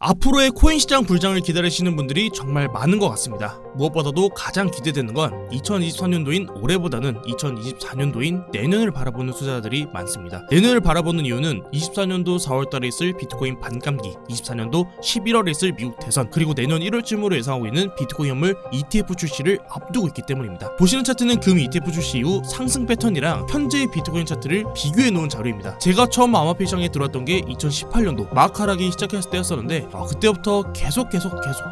앞으로의 코인 시장 불장을 기다리시는 분들이 정말 많은 것 같습니다. 무엇보다도 가장 기대되는 건 2024년도인 올해보다는 2024년도인 내년을 바라보는 투자자들이 많습니다. 내년을 바라보는 이유는 24년도 4월달에 있을 비트코인 반감기, 24년도 11월에 있을 미국 대선, 그리고 내년 1월쯤으로 예상하고 있는 비트코인 현물 ETF 출시를 앞두고 있기 때문입니다. 보시는 차트는 금 ETF 출시 이후 상승 패턴이랑 현재의 비트코인 차트를 비교해 놓은 자료입니다. 제가 처음 암호화폐 시장에 들어왔던 게 2018년도 막 하락이 시작했을 때였었는데 그때부터 계속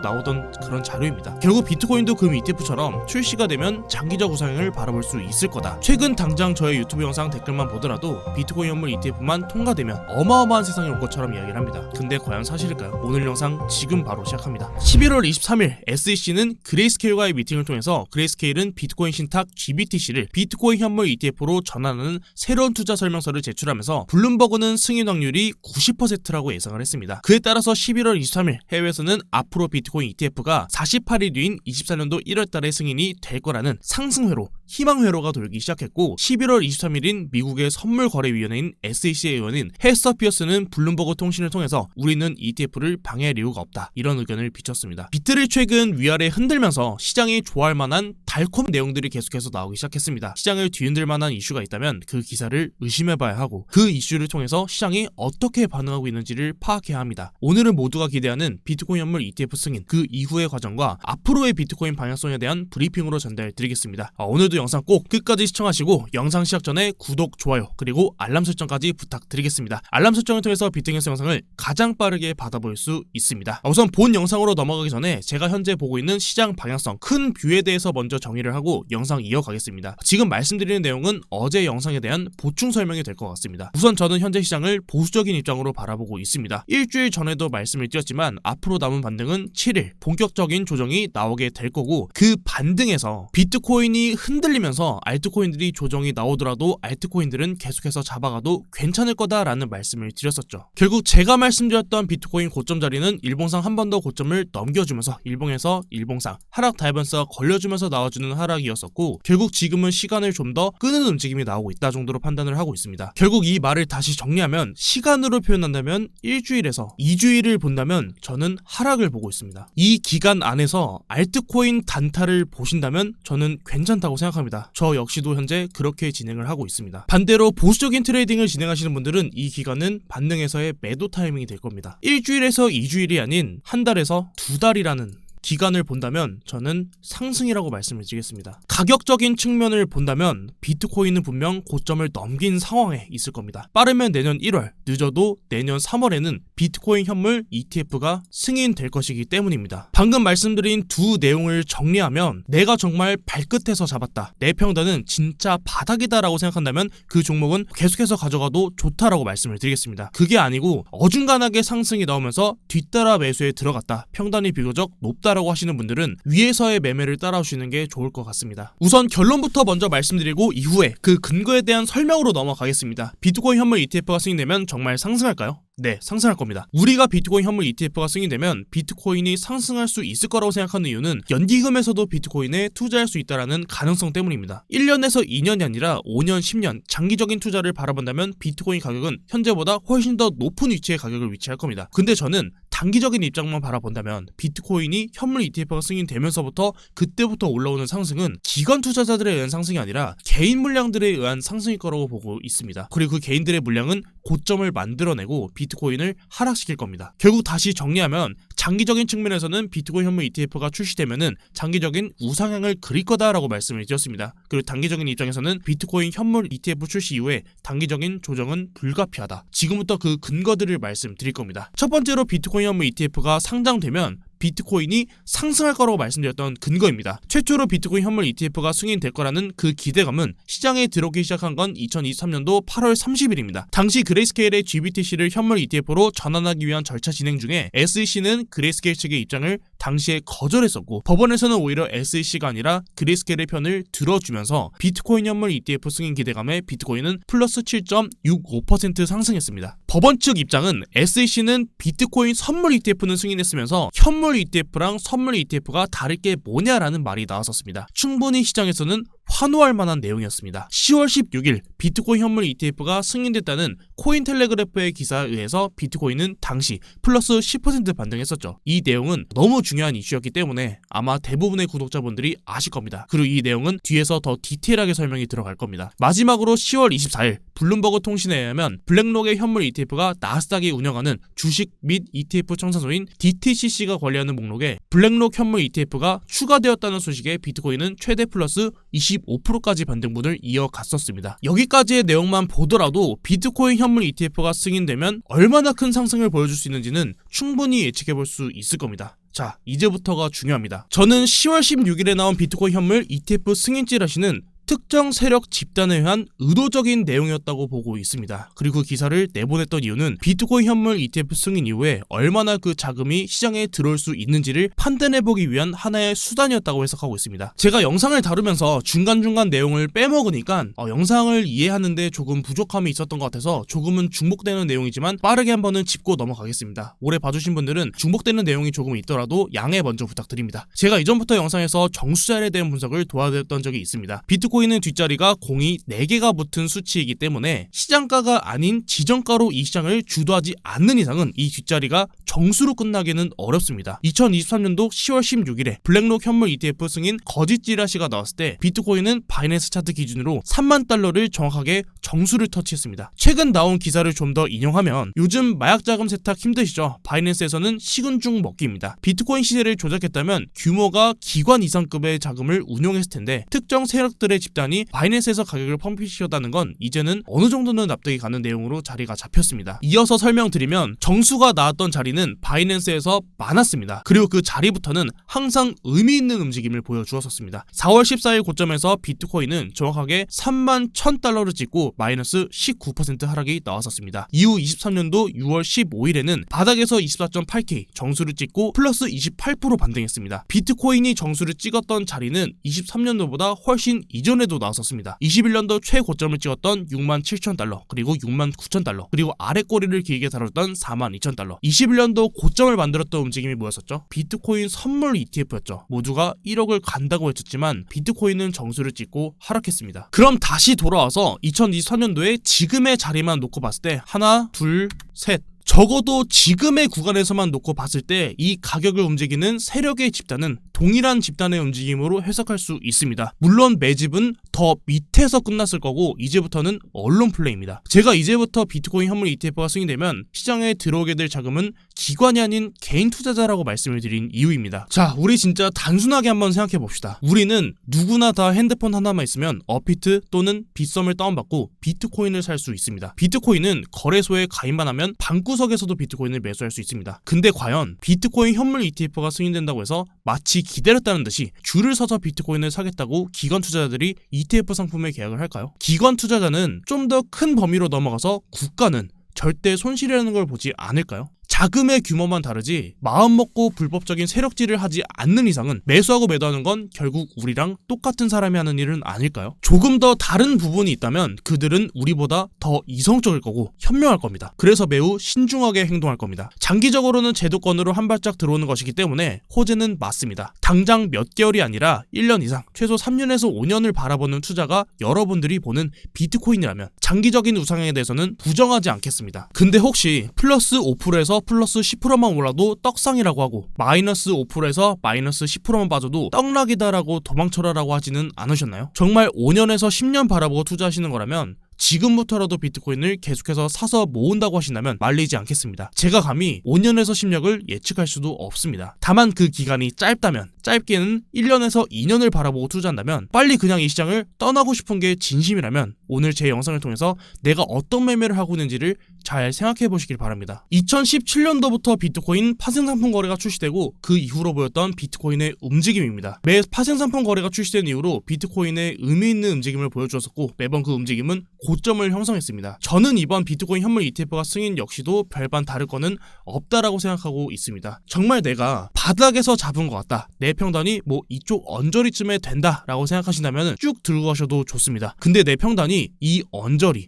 나오던 그런 자료입니다. 결국 비트코인도 금 ETF처럼 출시가 되면 장기적 우상향을 바라볼 수 있을 거다. 최근 당장 저의 유튜브 영상 댓글만 보더라도 비트코인 현물 ETF만 통과되면 어마어마한 세상이 올 것처럼 이야기를 합니다. 근데 과연 사실일까요? 오늘 영상 지금 바로 시작합니다. 11월 23일 SEC는 그레이스케일과의 미팅을 통해서 그레이스케일은 비트코인 신탁 GBTC를 비트코인 현물 ETF로 전환하는 새로운 투자 설명서를 제출하면서 블룸버그는 승인 확률이 90%라고 예상을 했습니다. 그에 따라서 11월 23일 해외에서는 앞으로 비트코인 ETF가 48일 뒤인 24년도 1월달에 승인이 될 거라는 상승회로, 희망회로가 돌기 시작했고 11월 23일인 미국의 선물거래위원회인 SEC의 의원인 헤서 피어스는 블룸버그 통신을 통해서 우리는 ETF를 방해할 이유가 없다, 이런 의견을 비쳤습니다. 비트를 최근 위아래 흔들면서 시장이 좋아할 만한 달콤 내용들이 계속해서 나오기 시작했습니다. 시장을 뒤흔들 만한 이슈가 있다면 그 기사를 의심해봐야 하고 그 이슈를 통해서 시장이 어떻게 반응하고 있는지를 파악해야 합니다. 오늘은 모두가 기대하는 비트코인 현물 ETF 승인, 그 이후의 과정과 앞으로의 비트코인 방향성에 대한 브리핑으로 전달드리겠습니다. 오늘도 영상 꼭 끝까지 시청하시고 영상 시작 전에 구독, 좋아요, 그리고 알람 설정까지 부탁드리겠습니다. 알람 설정을 통해서 비트코인 영상을 가장 빠르게 받아볼 수 있습니다. 우선 본 영상으로 넘어가기 전에 제가 현재 보고 있는 시장 방향성, 큰 뷰에 대해서 먼저 정의를 하고 영상 이어가겠습니다. 지금 말씀드리는 내용은 어제 영상에 대한 보충 설명이 될 것 같습니다. 우선 저는 현재 시장을 보수적인 입장으로 바라보고 있습니다. 일주일 전에도 말씀을 드렸지만 앞으로 남은 반등은 7일 본격적인 조정이 나오게 될 거고, 그 반등에서 비트코인이 흔들리면서 알트코인들이 조정이 나오더라도 알트코인들은 계속해서 잡아가도 괜찮을 거다라는 말씀을 드렸었죠. 결국 제가 말씀드렸던 비트코인 고점 자리는 일봉상 한 번 더 고점을 넘겨주면서 일봉에서 일봉상 하락 다이버스가 걸려주면서 나와주는 하락이었었고, 결국 지금은 시간을 좀 더 끄는 움직임이 나오고 있다 정도로 판단을 하고 있습니다. 결국 이 말을 다시 정리하면, 시간으로 표현한다면 일주일에서 2주일을 본다면 저는 하락을 보고 있습니다. 이 기간 안에서 알트코인 단타를 보신다면 저는 괜찮다고 생각합니다. 저 역시도 현재 그렇게 진행을 하고 있습니다. 반대로 보수적인 트레이딩을 진행하시는 분들은 이 기간은 반등에서의 매도 타이밍이 될 겁니다. 일주일에서 2주일이 아닌 한 달에서 2달이라는 기간을 본다면 저는 상승이라고 말씀을 드리겠습니다. 가격적인 측면을 본다면 비트코인은 분명 고점을 넘긴 상황에 있을 겁니다. 빠르면 내년 1월, 늦어도 내년 3월에는 비트코인 현물 ETF가 승인될 것이기 때문입니다. 방금 말씀드린 두 내용을 정리하면, 내가 정말 발끝에서 잡았다, 내 평단은 진짜 바닥이다라고 생각한다면 그 종목은 계속해서 가져가도 좋다라고 말씀을 드리겠습니다. 그게 아니고 어중간하게 상승이 나오면서 뒤따라 매수에 들어갔다, 평단이 비교적 높다 라고 하시는 분들은 위에서의 매매를 따라오시는 게 좋을 것 같습니다. 우선 결론부터 먼저 말씀드리고 이후에 그 근거에 대한 설명으로 넘어가겠습니다. 비트코인 현물 ETF가 승인되면 정말 상승할까요? 네, 상승할 겁니다. 우리가 비트코인 현물 ETF가 승인되면 비트코인이 상승할 수 있을 거라고 생각하는 이유는 연기금에서도 비트코인에 투자할 수 있다는 가능성 때문입니다. 1년에서 2년이 아니라 5년, 10년 장기적인 투자를 바라본다면 비트코인 가격은 현재보다 훨씬 더 높은 위치의 가격을 위치할 겁니다. 근데 저는 단기적인 입장만 바라본다면 비트코인이 현물 ETF가 승인되면서부터 그때부터 올라오는 상승은 기관 투자자들에 의한 상승이 아니라 개인 물량들에 의한 상승일 거라고 보고 있습니다. 그리고 그 개인들의 물량은 고점을 만들어내고 비트코인을 하락시킬 겁니다. 결국 다시 정리하면, 장기적인 측면에서는 비트코인 현물 ETF가 출시되면은 장기적인 우상향을 그릴 거다라고 말씀을 드렸습니다. 그리고 단기적인 입장에서는 비트코인 현물 ETF 출시 이후에 단기적인 조정은 불가피하다. 지금부터 그 근거들을 말씀드릴 겁니다. 첫 번째로 비트코인 현물 ETF가 상장되면 비트코인이 상승할 거라고 말씀드렸던 근거입니다. 최초로 비트코인 현물 ETF가 승인될 거라는 그 기대감은 시장에 들어오기 시작한 건 2023년도 8월 30일입니다. 당시 그레이스케일의 GBTC를 현물 ETF로 전환하기 위한 절차 진행 중에 SEC는 그레이스케일 측의 입장을 당시에 거절했었고, 법원에서는 오히려 SEC가 아니라 그레이스케일의 편을 들어주면서 비트코인 현물 ETF 승인 기대감에 비트코인은 플러스 7.65% 상승했습니다. 법원 측 입장은 SEC는 비트코인 선물 ETF는 승인했으면서 현물 ETF랑 선물 ETF가 다를 게 뭐냐라는 말이 나왔었습니다. 충분히 시장에서는 환호할 만한 내용이었습니다. 10월 16일 비트코인 현물 ETF가 승인됐다는 코인텔레그래프의 기사에 의해서 비트코인은 당시 플러스 10% 반등했었죠. 이 내용은 너무 중요한 이슈였기 때문에 아마 대부분의 구독자분들이 아실 겁니다. 그리고 이 내용은 뒤에서 더 디테일하게 설명이 들어갈 겁니다. 마지막으로 10월 24일 블룸버그 통신에 의하면 블랙록의 현물 ETF가 나스닥이 운영하는 주식 및 ETF 청산소인 DTCC가 관리하는 목록에 블랙록 현물 ETF가 추가되었다는 소식에 비트코인은 최대 플러스 25%까지 반등분을 이어갔었습니다. 여기까지의 내용만 보더라도 비트코인 현물 ETF가 승인되면 얼마나 큰 상승을 보여줄 수 있는지는 충분히 예측해볼 수 있을 겁니다. 자, 이제부터가 중요합니다. 저는 10월 16일에 나온 비트코인 현물 ETF 승인 찌라시는 특정 세력 집단에 의한 의도적인 내용이었다고 보고 있습니다. 그리고 기사를 내보냈던 이유는 비트코인 현물 ETF 승인 이후에 얼마나 그 자금이 시장에 들어올 수 있는지를 판단해보기 위한 하나의 수단이었다고 해석하고 있습니다. 제가 영상을 다루면서 중간중간 내용을 빼먹으니까 영상을 이해하는데 조금 부족함이 있었던 것 같아서 조금은 중복되는 내용이지만 빠르게 한번은 짚고 넘어가겠습니다. 오래 봐주신 분들은 중복되는 내용이 조금 있더라도 양해 먼저 부탁드립니다. 제가 이전부터 영상에서 정수자에 대한 분석을 도와드렸던 적이 있습니다. 비트코인은 뒷자리가 공이 4개가 붙은 수치이기 때문에 시장가가 아닌 지정가로 이 시장을 주도하지 않는 이상은 이 뒷자리가 정수로 끝나기는 어렵습니다. 2023년도 10월 16일에 블랙록 현물 ETF 승인 거짓 찌라시가 나왔을 때 비트코인은 바이낸스 차트 기준으로 3만 달러를 정확하게 정수를 터치했습니다. 최근 나온 기사를 좀 더 인용하면 요즘 마약 자금 세탁 힘드시죠? 바이낸스에서는 식은 죽 먹기입니다. 비트코인 시세를 조작했다면 규모가 기관 이상급의 자금을 운용했을 텐데 특정 세력들의 집단이 바이낸스에서 가격을 펌핑시켰다는 건 이제는 어느 정도는 납득이 가는 내용으로 자리가 잡혔습니다. 이어서 설명드리면 정수가 나왔던 자리는 바이낸스에서 많았습니다. 그리고 그 자리부터는 항상 의미 있는 움직임을 보여주었었습니다. 4월 14일 고점에서 비트코인은 정확하게 3만 1000달러를 찍고 마이너스 19% 하락이 나왔었습니다. 이후 23년도 6월 15일에는 바닥에서 24.8K 정수를 찍고 플러스 28% 반등했습니다. 비트코인이 정수를 찍었던 자리는 23년도보다 훨씬 이전에도 나왔었습니다. 21년도 최고점을 찍었던 6만 7000달러 그리고 6만 9000달러 그리고 아랫꼬리를 길게 다뤘던 4만 2000달러 21년도 고점을 만들었던 움직임이 뭐였었죠? 비트코인 선물 ETF였죠. 모두가 1억을 간다고 했었지만 비트코인은 정수를 찍고 하락했습니다. 그럼 다시 돌아와서 2024년도에 지금의 자리만 놓고 봤을 때 하나, 둘, 셋 적어도 지금의 구간에서만 놓고 봤을 때 이 가격을 움직이는 세력의 집단은 동일한 집단의 움직임으로 해석할 수 있습니다. 물론 매집은 더 밑에서 끝났을 거고 이제부터는 언론 플레이입니다. 제가 이제부터 비트코인 현물 ETF가 승인되면 시장에 들어오게 될 자금은 기관이 아닌 개인 투자자라고 말씀을 드린 이유입니다. 자, 우리 진짜 단순하게 한번 생각해 봅시다. 우리는 누구나 다 핸드폰 하나만 있으면 어피트 또는 빗썸을 다운받고 비트코인을 살 수 있습니다. 비트코인은 거래소에 가입만 하면 방구석에서도 비트코인을 매수할 수 있습니다. 근데 과연 비트코인 현물 ETF가 승인된다고 해서 마치 기다렸다는 듯이 줄을 서서 비트코인을 사겠다고 기관 투자자들이 ETF 상품에 계약을 할까요? 기관 투자자는 좀 더 큰 범위로 넘어가서 국가는 절대 손실이라는 걸 보지 않을까요? 자금의 규모만 다르지 마음먹고 불법적인 세력질을 하지 않는 이상은 매수하고 매도하는 건 결국 우리랑 똑같은 사람이 하는 일은 아닐까요? 조금 더 다른 부분이 있다면 그들은 우리보다 더 이성적일 거고 현명할 겁니다. 그래서 매우 신중하게 행동할 겁니다. 장기적으로는 제도권으로 한 발짝 들어오는 것이기 때문에 호재는 맞습니다. 당장 몇 개월이 아니라 1년 이상, 최소 3년에서 5년을 바라보는 투자가 여러분들이 보는 비트코인이라면 장기적인 우상향에 대해서는 부정하지 않겠습니다. 근데 혹시 플러스 5%에서 플러스 10%만 올라도 떡상이라고 하고 마이너스 5%에서 마이너스 10%만 빠져도 떡락이다라고 도망쳐라라고 하지는 않으셨나요? 정말 5년에서 10년 바라보고 투자하시는 거라면 지금부터라도 비트코인을 계속해서 사서 모은다고 하신다면 말리지 않겠습니다. 제가 감히 5년에서 10년을 예측할 수도 없습니다. 다만 그 기간이 짧다면, 짧게는 1년에서 2년을 바라보고 투자한다면, 빨리 그냥 이 시장을 떠나고 싶은 게 진심이라면 오늘 제 영상을 통해서 내가 어떤 매매를 하고 있는지를 잘 생각해 보시길 바랍니다. 2017년도부터 비트코인 파생상품 거래가 출시되고 그 이후로 보였던 비트코인의 움직임입니다. 매 파생상품 거래가 출시된 이후로 비트코인의 의미 있는 움직임을 보여주었었고 매번 그 움직임은 고점을 형성했습니다. 저는 이번 비트코인 현물 ETF가 승인 역시도 별반 다를 거는 없다라고 생각하고 있습니다. 정말 내가 바닥에서 잡은 것 같다. 내 평단이 뭐 이쪽 언저리쯤에 된다라고 생각하신다면 쭉 들고 가셔도 좋습니다. 근데 내 평단이 이 언저리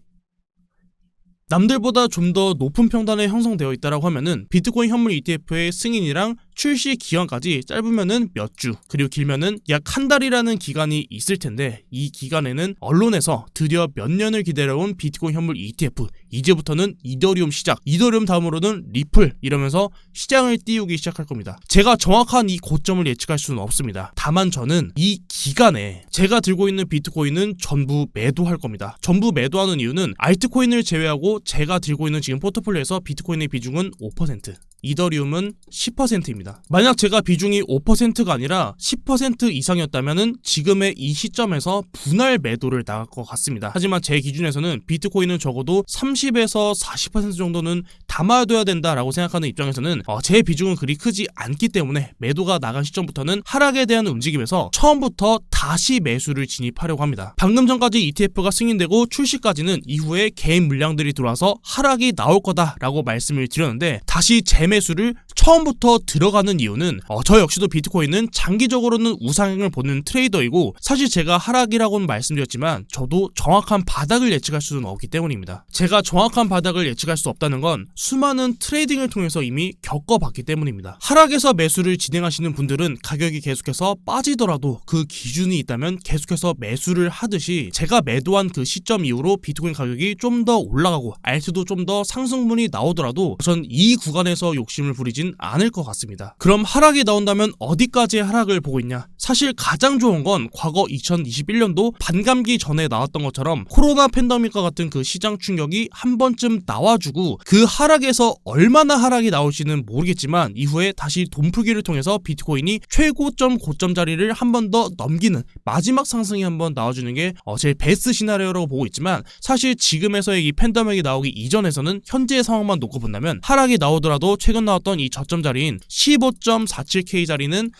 남들보다 좀 더 높은 평단에 형성되어 있다라고 하면은 비트코인 현물 ETF의 승인이랑 출시 기간까지 짧으면은 몇 주, 그리고 길면은 약 한 달이라는 기간이 있을 텐데, 이 기간에는 언론에서 드디어 몇 년을 기다려온 비트코인 현물 ETF, 이제부터는 이더리움 시작, 이더리움 다음으로는 리플, 이러면서 시장을 띄우기 시작할 겁니다. 제가 정확한 이 고점을 예측할 수는 없습니다. 다만 저는 이 기간에 제가 들고 있는 비트코인은 전부 매도할 겁니다. 전부 매도하는 이유는 알트코인을 제외하고 제가 들고 있는 지금 포트폴리오에서 비트코인의 비중은 5%, 이더리움은 10%입니다. 만약 제가 비중이 5%가 아니라 10% 이상이었다면은 지금의 이 시점에서 분할 매도를 나갈 것 같습니다. 하지만 제 기준에서는 비트코인은 적어도 30에서 40% 정도는 담아둬야 된다라고 생각하는 입장에서는 제 비중은 그리 크지 않기 때문에 매도가 나간 시점부터는 하락에 대한 움직임에서 처음부터 다시 매수를 진입하려고 합니다. 방금 전까지 ETF가 승인되고 출시까지는 이후에 개인 물량들이 들어와서 하락이 나올 거다라고 말씀을 드렸는데, 다시 재매수를 처음부터 들어가는 이유는 저 역시도 비트코인은 장기적으로는 우상향을 보는 트레이더이고, 사실 제가 하락이라고는 말씀드렸지만 저도 정확한 바닥을 예측할 수는 없기 때문입니다. 제가 정확한 바닥을 예측할 수 없다는 건 수많은 트레이딩을 통해서 이미 겪어봤기 때문입니다. 하락에서 매수를 진행하시는 분들은 가격이 계속해서 빠지더라도 그 기준이 있다면 계속해서 매수를 하듯이, 제가 매도한 그 시점 이후로 비트코인 가격이 좀 더 올라가고 알트도 좀 더 상승분이 나오더라도 전 이 구간에서 욕심을 부리진 않을 것 같습니다. 그럼 하락이 나온다면 어디까지의 하락을 보고 있냐? 사실 가장 좋은 건 과거 2021년도 반감기 전에 나왔던 것처럼 코로나 팬데믹과 같은 그 시장 충격이 한 번쯤 나와주고, 그 하락에서 얼마나 하락이 나올지는 모르겠지만 이후에 다시 돈풀기를 통해서 비트코인이 최고점 고점 자리를 한 번 더 넘기는 마지막 상승이 한번 나와주는 게 제일 베스트 시나리오라고 보고 있지만, 사실 지금에서의 이 팬데믹이 나오기 이전에서는 현재의 상황만 놓고 본다면 하락이 나오더라도 최근 나왔던 이 저점 자리인 15.47K 자리는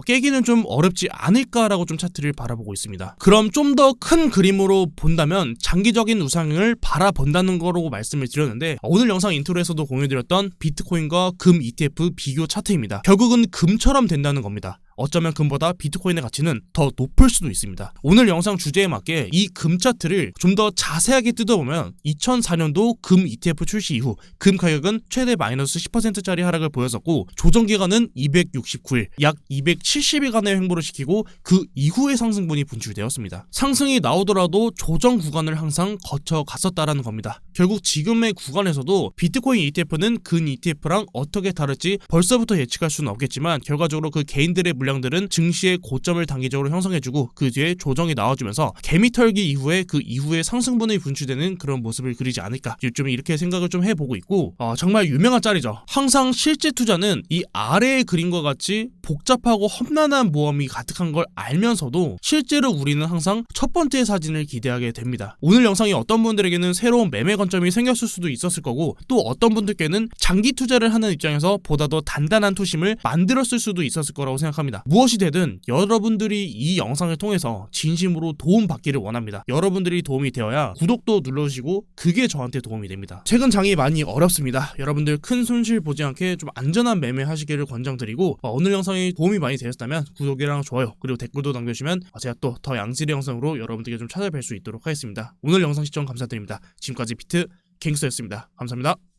깨기는 좀 어렵지 않을까라고 좀 차트를 바라보고 있습니다. 그럼 좀 더 큰 그림으로 본다면 장기적인 우상을 바라본다는 거라고 말씀을 드렸는데, 오늘 영상 인트로에서도 공유드렸던 비트코인과 금 ETF 비교 차트입니다. 결국은 금처럼 된다는 겁니다. 어쩌면 금보다 비트코인의 가치는 더 높을 수도 있습니다. 오늘 영상 주제에 맞게 이 금 차트를 좀 더 자세하게 뜯어보면 2004년도 금 ETF 출시 이후 금 가격은 최대 마이너스 10%짜리 하락을 보였었고, 조정기간은 269일, 약 270일간의 횡보를 시키고 그 이후의 상승분이 분출되었습니다. 상승이 나오더라도 조정 구간을 항상 거쳐갔었다라는 겁니다. 결국 지금의 구간에서도 비트코인 ETF는 금 ETF랑 어떻게 다를지 벌써부터 예측할 수는 없겠지만, 결과적으로 그 개인들의 물량들은 증시의 고점을 단기적으로 형성해주고 그 뒤에 조정이 나와주면서 개미털기 이후에 그 이후에 상승분이 분출되는 그런 모습을 그리지 않을까, 좀 이렇게 생각을 좀 해보고 있고, 정말 유명한 짤이죠. 항상 실제 투자는 이 아래의 그림과 같이 복잡하고 험난한 모험이 가득한 걸 알면서도 실제로 우리는 항상 첫 번째 사진을 기대하게 됩니다. 오늘 영상이 어떤 분들에게는 새로운 매매 관점이 생겼을 수도 있었을 거고, 또 어떤 분들께는 장기 투자를 하는 입장에서 보다 더 단단한 투심을 만들었을 수도 있었을 거라고 생각합니다. 무엇이 되든 여러분들이 이 영상을 통해서 진심으로 도움받기를 원합니다. 여러분들이 도움이 되어야 구독도 눌러주시고 그게 저한테 도움이 됩니다. 최근 장이 많이 어렵습니다. 여러분들 큰 손실 보지 않게 좀 안전한 매매 하시기를 권장드리고, 오늘 영상이 도움이 많이 되셨다면 구독이랑 좋아요 그리고 댓글도 남겨주시면 제가 또 더 양질의 영상으로 여러분들께 좀 찾아뵐 수 있도록 하겠습니다. 오늘 영상 시청 감사드립니다. 지금까지 비트 갱스터였습니다. 감사합니다.